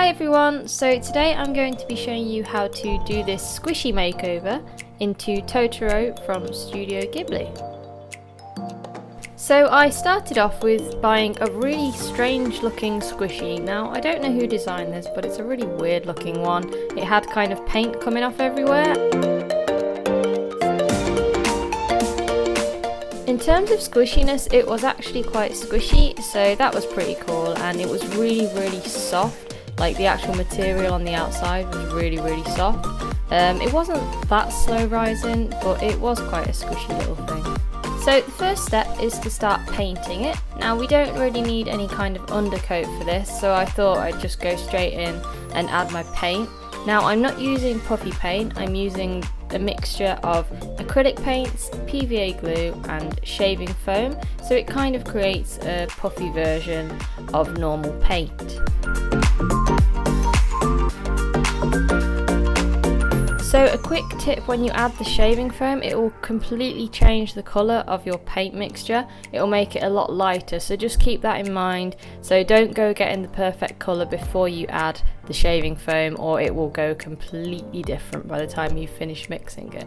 Hi everyone, so today I'm going to be showing you how to do this squishy makeover into Totoro from Studio Ghibli. So I started off with buying a really strange looking squishy. Now I don't know who designed this, but it's a really weird looking one. It had kind of paint coming off everywhere. In terms of squishiness, it was actually quite squishy, so that was pretty cool, and it was really soft. Like the actual material on the outside was really soft. It wasn't that slow rising, but it was quite a squishy little thing. So the first step is to start painting it. Now we don't really need any kind of undercoat for this, so I thought I'd just go straight in and add my paint. Now I'm not using Puffy paint, I'm using a mixture of acrylic paints, PVA glue and shaving foam, so it kind of creates a puffy version of normal paint. So a quick tip: when you add the shaving foam, it will completely change the colour of your paint mixture. It will make it a lot lighter, so just keep that in mind. So don't go getting the perfect colour before you add the shaving foam, or it will go completely different by the time you finish mixing it.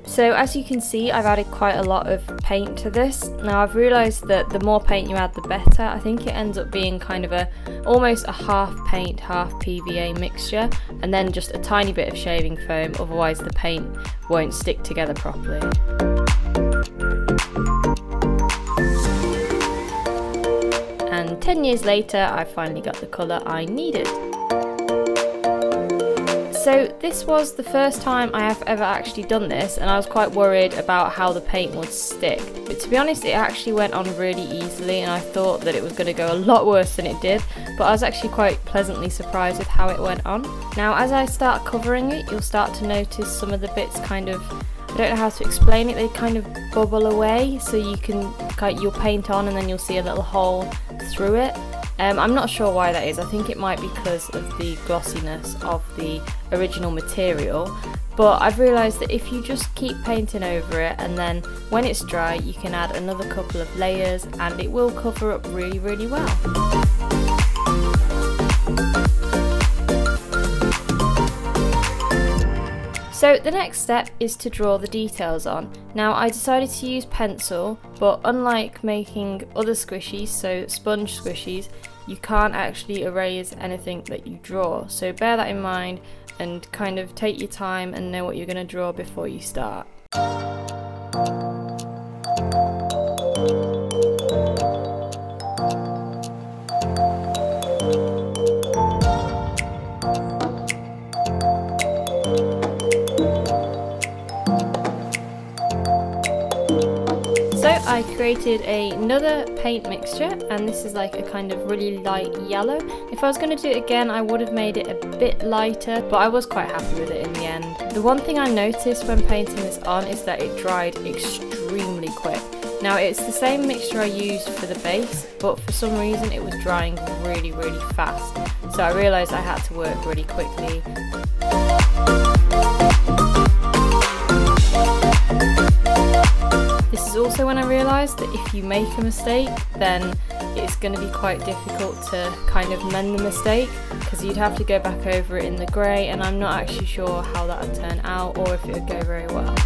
So as you can see, I've added quite a lot of paint to this. Now I've realised that the more paint you add, the better. I think it ends up being kind of almost a half paint, half PVA mixture, and then just a tiny bit of shaving foam, otherwise the paint won't stick together properly. And 10 years later, I finally got the colour I needed. So this was the first time I have ever actually done this, and I was quite worried about how the paint would stick. But to be honest, it actually went on really easily, and I thought that it was going to go a lot worse than it did, but I was actually quite pleasantly surprised with how it went on. Now as I start covering it, you'll start to notice some of the bits kind of, I don't know how to explain it, they kind of bubble away, so you'll paint on and then you'll see a little hole through it. I'm not sure why that is. I think it might be because of the glossiness of the original material, but I've realised that if you just keep painting over it and then when it's dry you can add another couple of layers and it will cover up really well. So the next step is to draw the details on. Now I decided to use pencil, but unlike making other squishies, so sponge squishies, you can't actually erase anything that you draw. So bear that in mind and kind of take your time and know what you're going to draw before you start. I created another paint mixture, and this is like a kind of really light yellow. If I was going to do it again, I would have made it a bit lighter, but I was quite happy with it in the end. The one thing I noticed when painting this on is that it dried extremely quick. Now it's the same mixture I used for the base, but for some reason it was drying really fast, so I realised I had to work really quickly. This is also when I realised that if you make a mistake, then it's going to be quite difficult to kind of mend the mistake, because you'd have to go back over it in the grey, and I'm not actually sure how that would turn out or if it would go very well.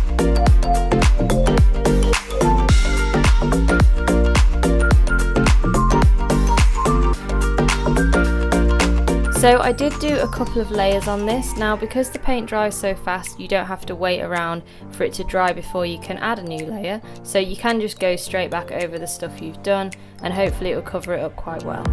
So I did do a couple of layers on this. Now because the paint dries so fast, you don't have to wait around for it to dry before you can add a new layer, so you can just go straight back over the stuff you've done and hopefully it will cover it up quite well.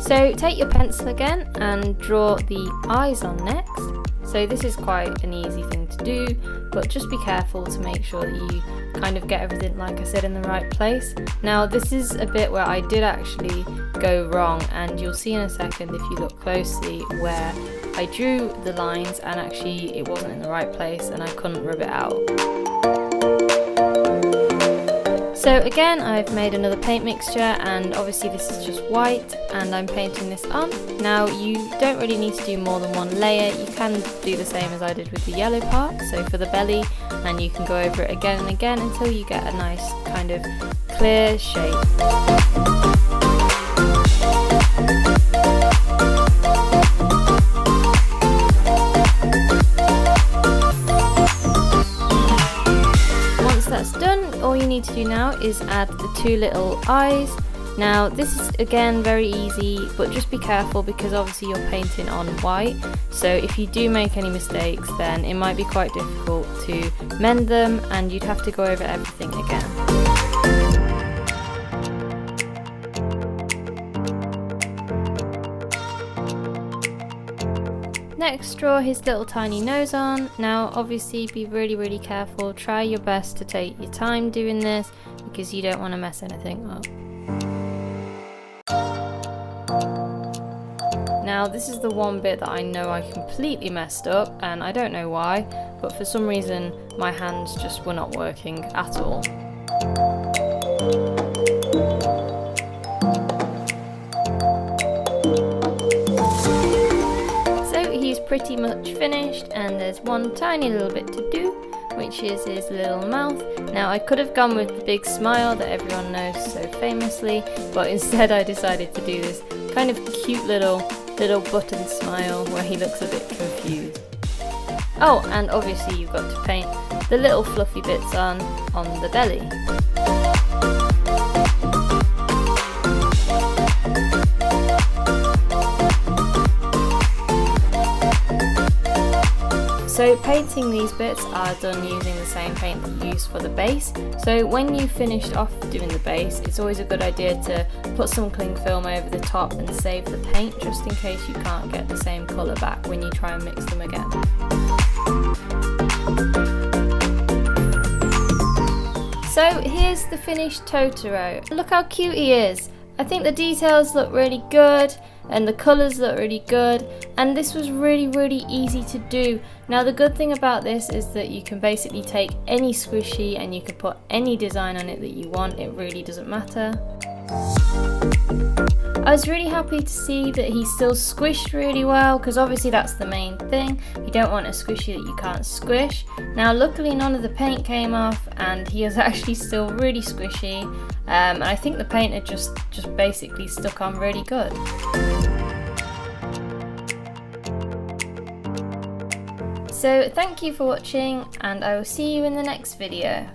So take your pencil again and draw the eyes on next. So this is quite an easy thing to do, but just be careful to make sure that you kind of get everything, like I said, in the right place. Now this is a bit where I did actually go wrong, and you'll see in a second if you look closely where I drew the lines and actually it wasn't in the right place and I couldn't rub it out. So again, I've made another paint mixture, and obviously this is just white, and I'm painting this on. Now you don't really need to do more than one layer, you can do the same as I did with the yellow part, so for the belly, and you can go over it again and again until you get a nice kind of clear shape. That's done, all you need to do now is add the two little eyes. Now this is again very easy, but just be careful because obviously you're painting on white, so if you do make any mistakes then it might be quite difficult to mend them and you'd have to go over everything again. Next, draw his little tiny nose on. Now obviously be really careful, try your best to take your time doing this because you don't want to mess anything up. Now this is the one bit that I know I completely messed up, and I don't know why, but for some reason my hands just were not working at all. Pretty much finished, and there's one tiny little bit to do, which is his little mouth. Now I could have gone with the big smile that everyone knows so famously, but instead I decided to do this kind of cute little button smile where he looks a bit confused. Oh, and obviously you've got to paint the little fluffy bits on the belly. So painting these bits are done using the same paint that you use for the base. So when you've finished off doing the base, it's always a good idea to put some cling film over the top and save the paint just in case you can't get the same colour back when you try and mix them again. So here's the finished Totoro. Look how cute he is. I think the details look really good and the colours look really good, and this was really easy to do. Now the good thing about this is that you can basically take any squishy and you can put any design on it that you want, it really doesn't matter. I was really happy to see that he still squished really well, because obviously that's the main thing. You don't want a squishy that you can't squish. Now luckily none of the paint came off and he is actually still really squishy, and I think the paint had just basically stuck on really good. So thank you for watching, and I will see you in the next video.